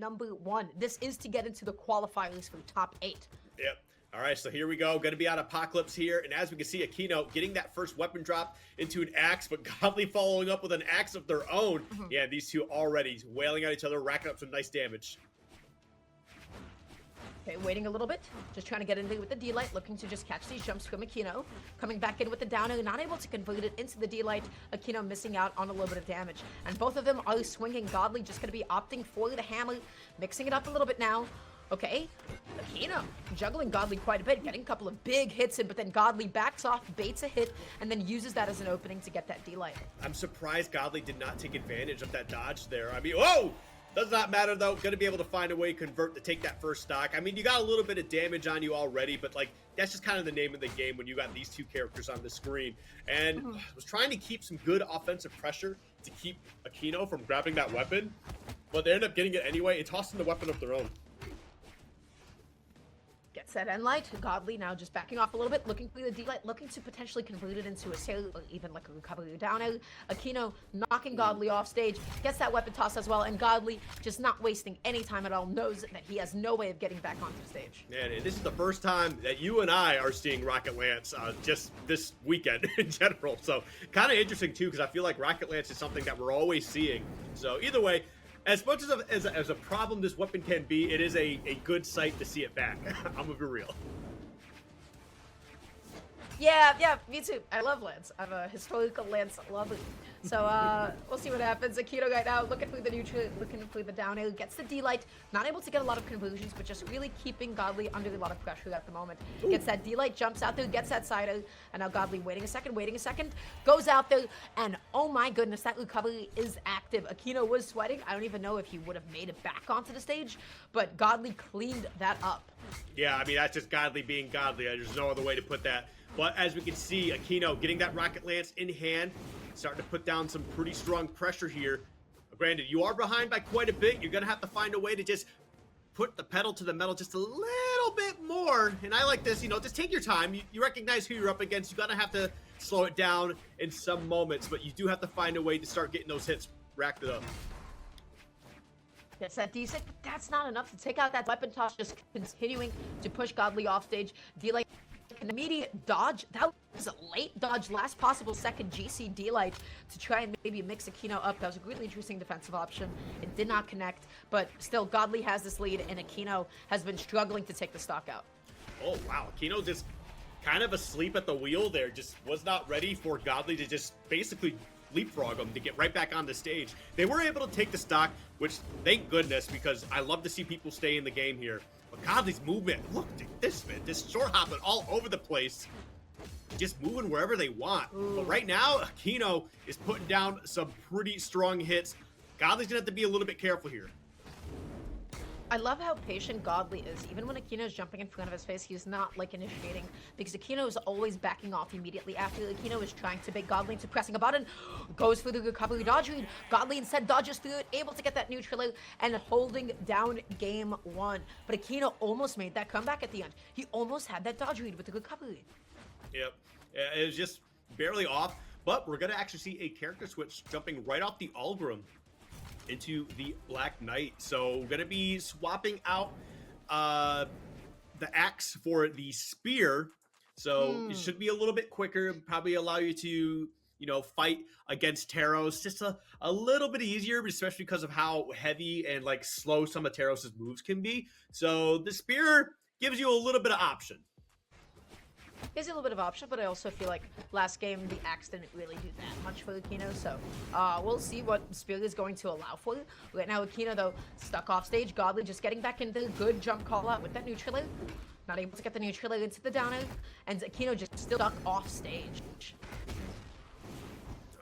game #1. This is to get into the qualifiers for top 8. Yep. All right, so here we go. Going to be on Apocalypse here. And as we can see, Akino getting that first weapon drop into an axe, but Godly following up with an axe of their own. Yeah, these two already wailing on each other, racking up some nice damage. Okay, waiting a little bit. Just trying to get in there with the D-Light, looking to just catch these jumps from Akino. Coming back in with the downer, not able to convert it into the D-Light. Akino missing out on a little bit of damage. And both of them are swinging. Godly just going to be opting for the hammer, mixing it up a little bit now. Okay, Akino juggling Godly quite a bit, getting a couple of big hits in, but then Godly backs off, baits a hit, and then uses that as an opening to get that D-Light. I'm surprised Godly did not take advantage of that dodge there. I mean, whoa! Does not matter though. Going to be able to find a way to convert to take that first stock. I mean, you got a little bit of damage on you already, but like that's just kind of the name of the game when you got these two characters on the screen. And was trying to keep some good offensive pressure to keep Akino from grabbing that weapon, but they end up getting it anyway and tossing the weapon of their own. Gets that end light. Godly now just backing off a little bit, looking for the D-Light, looking to potentially convert it into a sail or even like a recovery downer. Akino knocking Godly off stage, gets that weapon toss as well, and Godly just not wasting any time at all, knows that he has no way of getting back onto the stage. Man, and this is the first time that you and I are seeing Rocket Lance just this weekend in general. So kind of interesting too, because I feel like Rocket Lance is something that we're always seeing. So either way, as much as a problem this weapon can be, it is a good sight to see it back. I'm gonna be real. Yeah, me too. I love Lance. I'm a historical Lance lover. So we'll see what happens. Akino right now looking for the neutral, looking for the down air, gets the D-Light. Not able to get a lot of conversions, but just really keeping Godly under a lot of pressure at the moment. Ooh. Gets that D-Light, jumps out there, gets that side air, and now Godly waiting a second, goes out there, and oh my goodness, that recovery is active. Akino was sweating. I don't even know if he would have made it back onto the stage, but Godly cleaned that up. Yeah, I mean, that's just Godly being Godly. There's no other way to put that. But as we can see, Akino getting that Rocket Lance in hand, starting to put down some pretty strong pressure here. Granted, you are behind by quite a bit. You're going to have to find a way to just put the pedal to the metal just a little bit more. And I like this, just take your time. You recognize who you're up against. You're going to have to slow it down in some moments, but you do have to find a way to start getting those hits racked up. Gets that D6, but that's not enough to take out that weapon toss, just continuing to push Godly off stage. D-Light an immediate dodge. That was a late dodge, last possible second GC D-Light to try and maybe mix Akino up. That was a really interesting defensive option. It did not connect, but still Godly has this lead, and Akino has been struggling to take the stock out. Oh, wow. Akino just kind of asleep at the wheel there. Just was not ready for Godly to just basically leapfrog them to get right back on the stage. They were able to take the stock, which thank goodness, because I love to see people stay in the game here. But Godly's movement, look at this, man, just short hopping all over the place, just moving wherever they want. But right now, Akino is putting down some pretty strong hits. Godly's gonna have to be a little bit careful here. I love how patient Godly is. Even when Akino is jumping in front of his face, he's not like initiating, because Akino is always backing off immediately after Akino is trying to bait Godly into pressing a button. Goes for the recovery dodge read. Godly instead dodges through it, able to get that neutral and holding down game 1. But Akino almost made that comeback at the end. He almost had that dodge read with the recovery. Yep, it was just barely off, but we're gonna actually see a character switch jumping right off the Algrim into the Black Knight. So we're gonna be swapping out the axe for the spear. So it should be a little bit quicker, probably allow you to, fight against Taros just a little bit easier, especially because of how heavy and like slow some of Taros' moves can be. So the spear gives you a little bit of option. Gives you a little bit of option, but I also feel like last game the axe didn't really do that much for Akino, so we'll see what Spirit is going to allow for. Right now Akino though stuck off stage. Godly just getting back into the good jump call out with that neutral air. Not able to get the neutral air into the down air, and Akino just still stuck off stage.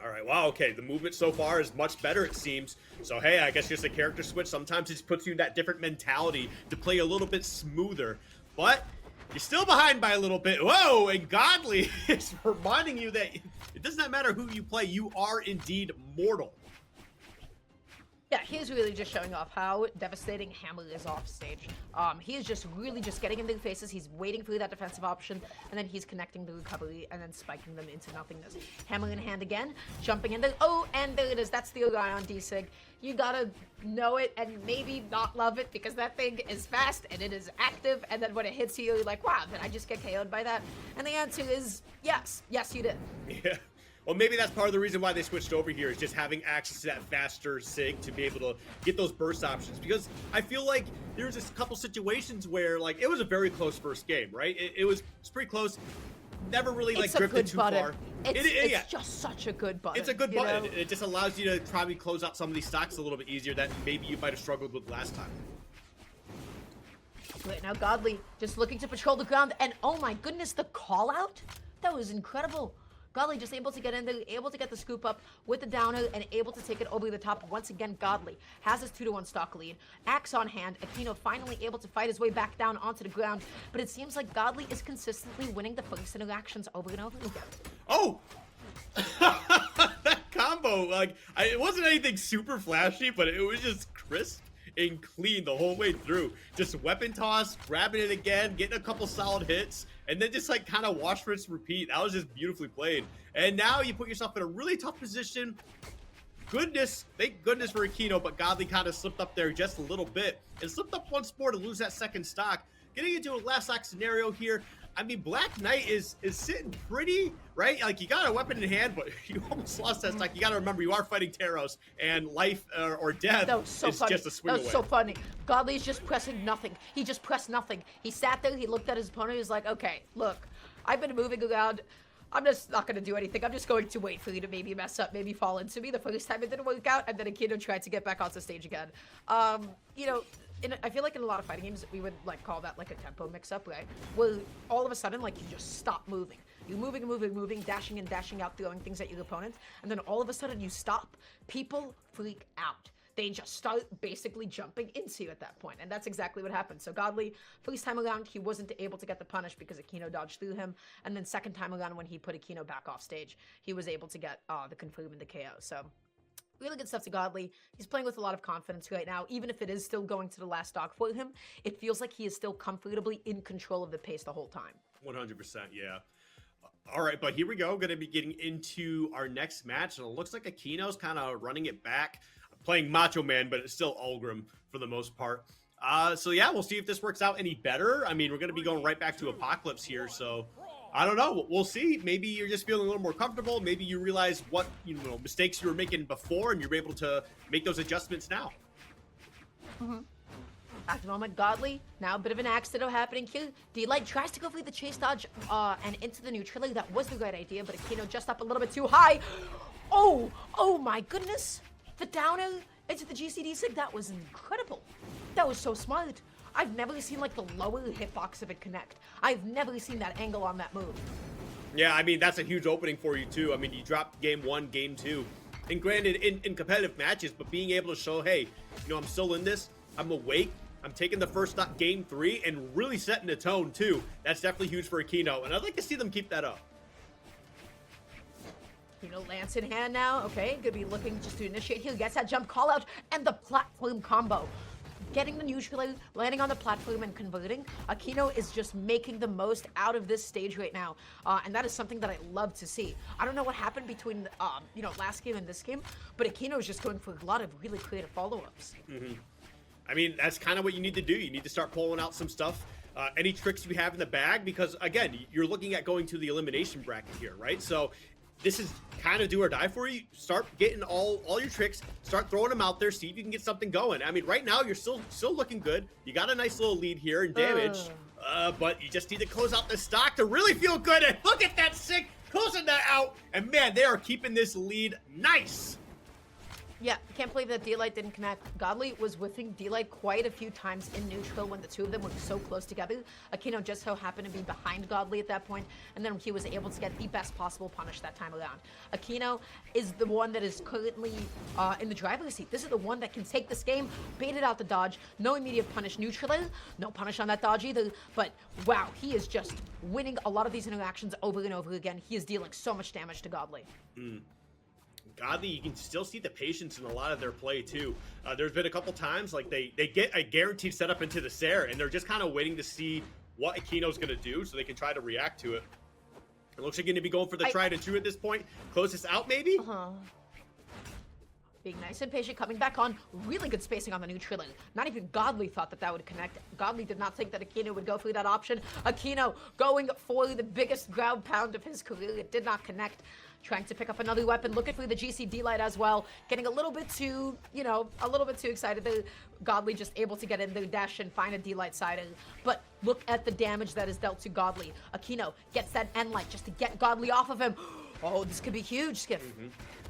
All right, wow, okay, the movement so far is much better, it seems. So, hey, I guess just a character switch, sometimes it just puts you in that different mentality to play a little bit smoother. But you're still behind by a little bit. Whoa, and Godly is reminding you that it does not matter who you play, you are indeed mortal. Yeah, he's really just showing off how devastating Hammer is off stage. He is just really just getting in their faces. He's waiting for that defensive option, and then he's connecting the recovery and then spiking them into nothingness. Hammer in hand again, jumping in there. Oh, and there it is. That's the guy on D-Sig. you gotta know it and maybe not love it because that thing is fast and it is active, and then when it hits you, you're like, wow, did I just get KO'd by that? And the answer is yes. Yes, you did. Yeah. Well, maybe that's part of the reason why they switched over here, is just having access to that faster SIG to be able to get those burst options. Because I feel like there's just a couple situations where, like, it was a very close first game, right? It was pretty close. Never really, like, drifted too far. It's just such a good button. It's a good button. It just allows you to probably close out some of these stocks a little bit easier that maybe you might have struggled with last time. Right now, Godly just looking to patrol the ground, and oh my goodness, the call out? That was incredible. Godly just able to get in there, able to get the scoop up with the downer, and able to take it over the top. Once again, Godly has his 2-1 stock lead. Axe on hand. Akino finally able to fight his way back down onto the ground, but it seems like Godly is consistently winning the first interactions over and over again. Oh! That combo, like, it wasn't anything super flashy, but it was just crisp and clean the whole way through. Just weapon toss, grabbing it again, getting a couple solid hits, and then just like kind of wash, rinse, repeat. That was just beautifully played. And now you put yourself in a really tough position. Goodness, thank goodness for Akino, but Godly kind of slipped up there just a little bit and slipped up once more to lose that second stock. Getting into a last stock scenario here. I mean, Black Knight is sitting pretty, right? Like, you got a weapon in hand, but you almost lost that stock. You got to remember, you are fighting Taros, and life or death is just a swing away. That was so funny. Godly's just pressing nothing. He just pressed nothing. He sat there, he looked at his opponent, he was like, okay, look, I've been moving around. I'm just not going to do anything. I'm just going to wait for you to maybe mess up, maybe fall into me. The first time it didn't work out, and then Akino tried to get back onto stage again. You know, I feel like in a lot of fighting games, we would like call that like a tempo mix-up, right? Where all of a sudden, like, you just stop moving. You're moving, dashing in, dashing out, throwing things at your opponent, and then all of a sudden you stop. People freak out. They just start basically jumping into you at that point, and that's exactly what happened. So Godly, first time around, he wasn't able to get the punish because Akino dodged through him, and then second time around when he put Akino back off stage, he was able to get the confirm and the KO. So really good stuff to Godly. He's playing with a lot of confidence right now. Even if it is still going to the last stock for him, it feels like he is still comfortably in control of the pace the whole time. 100%, yeah. All right, but here we go. Going to be getting into our next match, and it looks like Akino's kind of running it back, playing Macho Man, but it's still Ulgrim for the most part. So yeah, we'll see if this works out any better. I mean, we're going to be going right back to Apocalypse here, so I don't know. We'll see. Maybe you're just feeling a little more comfortable. Maybe you realize what, mistakes you were making before, and you're able to make those adjustments now. At the moment, Godly, now a bit of an accident happening here. D-Light tries to go for the chase dodge and into the neutrality. That was the right idea, but Akino just up a little bit too high. Oh my goodness. The downer into the GCD sig, that was incredible. That was so smart. I've never seen like the lower hitbox of it connect. I've never seen that angle on that move. Yeah, I mean, that's a huge opening for you too. I mean, you dropped game 1, game 2. And granted, in competitive matches, but being able to show, hey, I'm still in this. I'm awake. I'm taking the first stock game 3 and really setting the tone too. That's definitely huge for Akino, and I'd like to see them keep that up. Lance in hand now. Okay, gonna be looking just to initiate here. Gets that jump call out and the platform combo. Getting the neutral, landing on the platform and converting. Akino is just making the most out of this stage right now. And that is something that I love to see. I don't know what happened between, last game and this game, but Akino is just going for a lot of really creative follow-ups. I mean, that's kind of what you need to do. You need to start pulling out some stuff. Any tricks you have in the bag, because again, you're looking at going to the elimination bracket here, right? So this is kind of do or die for you. Start getting all your tricks, start throwing them out there, see if you can get something going. I mean, right now you're still looking good. You got a nice little lead here in damage, but you just need to close out this stock to really feel good. And look at that sick, closing that out. And man, they are keeping this lead nice. Yeah, can't believe that D-Light didn't connect. Godly was whiffing D-Light quite a few times in neutral when the two of them were so close together. Akino just so happened to be behind Godly at that point, and then he was able to get the best possible punish that time around. Akino is the one that is currently in the driver's seat. This is the one that can take this game, baited out the dodge, no immediate punish neutral, no punish on that dodge either, but wow, he is just winning a lot of these interactions over and over again. He is dealing so much damage to Godly. Godly, you can still see the patience in a lot of their play too. There's been a couple times like they get a guaranteed setup into the Sair, and they're just kind of waiting to see what Akino's going to do so they can try to react to it. It looks like you're going to be going for the tried and true at this point. Close this out maybe? being nice and patient, coming back on. Really good spacing on the neutral. Not even Godly thought that would connect. Godly did not think that Akino would go through that option. Akino going for the biggest ground pound of his career. It did not connect. Trying to pick up another weapon, looking for the GC light as well. Getting a little bit too, a little bit too excited. Godly just able to get in there, dash and find a D-Light side. But look at the damage that is dealt to Godly. Akino gets that N-Light just to get Godly off of him. Oh, this could be huge, Skip.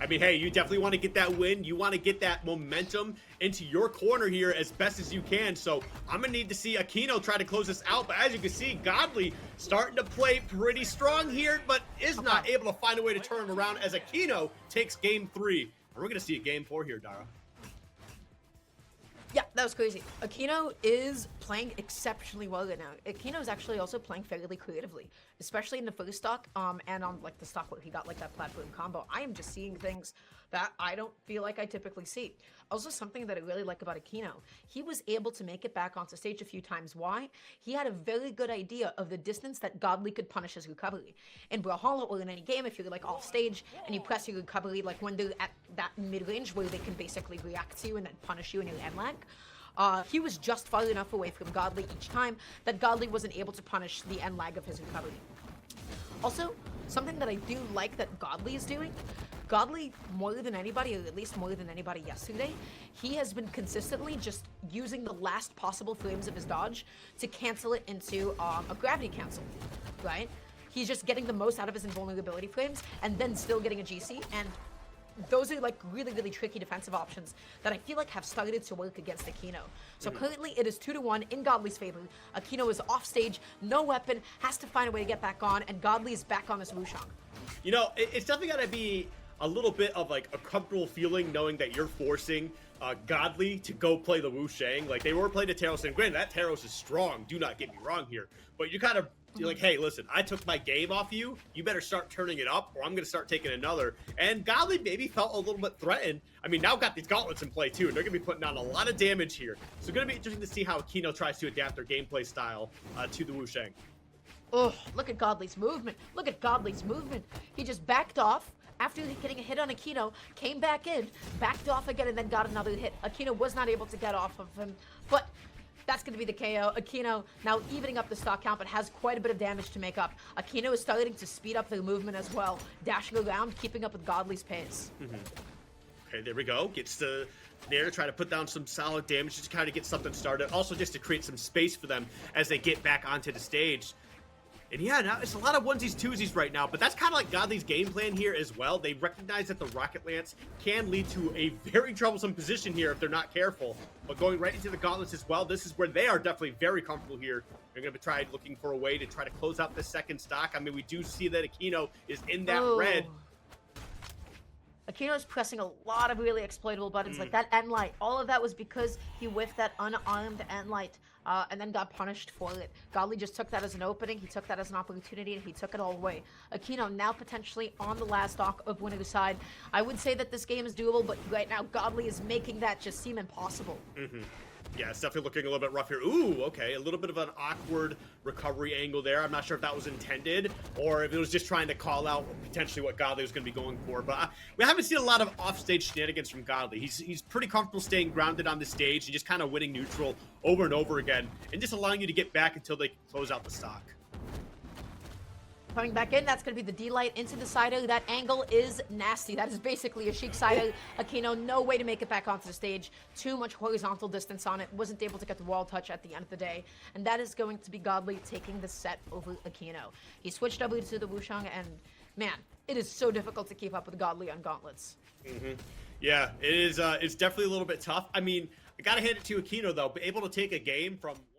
I mean, hey, you definitely want to get that win. You want to get that momentum into your corner here as best as you can. So I'm going to need to see Akino try to close this out. But as you can see, Godly starting to play pretty strong here, but is not able to find a way to turn around as Akino takes game 3. And we're going to see a game 4 here, Dara. Yeah, that was crazy. Akino is playing exceptionally well right now. Akino is actually also playing fairly creatively, especially in the first stock, and on like the stock where he got like that platform combo. I am just seeing things that I don't feel like I typically see. Also, something that I really like about Akino, he was able to make it back onto stage a few times. Why? He had a very good idea of the distance that Godly could punish his recovery. In Brawlhalla or in any game, if you're like off stage and you press your recovery, like when they're at that mid-range where they can basically react to you and then punish you in your end lag, he was just far enough away from Godly each time that Godly wasn't able to punish the end lag of his recovery. Also, something that I do like that Godly is doing, Godly, more than anybody, or at least more than anybody yesterday, he has been consistently just using the last possible frames of his dodge to cancel it into a gravity cancel, right? He's just getting the most out of his invulnerability frames and then still getting a GC, and those are like really, really tricky defensive options that I feel like have started to work against Akino. So currently it is 2-1 in Godly's favor. Akino is off stage, no weapon, has to find a way to get back on, and Godly is back on this Wushang. You know, it's definitely got to be a little bit of like a comfortable feeling knowing that you're forcing Godly to go play the Wushang. Like they were playing the Taros, and granted that Taros is strong, do not get me wrong here, but you kind of, you're like, hey, listen, I took my game off you. You better start turning it up or I'm going to start taking another. And Godly maybe felt a little bit threatened. I mean, now got these gauntlets in play too, and they're going to be putting down a lot of damage here. So going to be interesting to see how Akino tries to adapt their gameplay style to the Wushang. Oh, look at Godly's movement. Look at Godly's movement. He just backed off after getting a hit on Akino, came back in, backed off again, and then got another hit. Akino was not able to get off of him, but that's going to be the KO. Akino now evening up the stock count, but has quite a bit of damage to make up. Akino is starting to speed up the movement as well, dashing around, keeping up with Godly's pace. Okay, there we go. Gets to there to try to put down some solid damage, just to kind of get something started. Also, just to create some space for them as they get back onto the stage. And yeah, now it's a lot of onesies, twosies right now, but that's kind of like Godly's game plan here as well. They recognize that the Rocket Lance can lead to a very troublesome position here if they're not careful. But going right into the gauntlets as well, this is where they are definitely very comfortable here. They're going to try looking for a way to try to close out the second stock. I mean, we do see that Akino is in that red. Akino is pressing a lot of really exploitable buttons, like that end light. All of that was because he whiffed that unarmed end light and then got punished for it. Godly just took that as an opening, he took that as an opportunity, and he took it all away. Akino now potentially on the last stock of winner's side. I would say that this game is doable, but right now Godly is making that just seem impossible. Yeah, it's definitely looking a little bit rough here. Ooh, okay, a little bit of an awkward recovery angle there. I'm not sure if that was intended or if it was just trying to call out potentially what Godly was going to be going for. But we haven't seen a lot of offstage shenanigans from Godly. He's pretty comfortable staying grounded on the stage and just kind of winning neutral over and over again and just allowing you to get back until they close out the stock. Coming back in, that's going to be the D-Light into the side O. That angle is nasty. That is basically a Sheik side O. Akino, no way to make it back onto the stage. Too much horizontal distance on it. Wasn't able to get the wall touch at the end of the day. And that is going to be Godly taking the set over Akino. He switched over to the Wushang, and man, it is so difficult to keep up with Godly on gauntlets. Yeah, it is. It's definitely a little bit tough. I mean, I got to hand it to Akino, though, but able to take a game from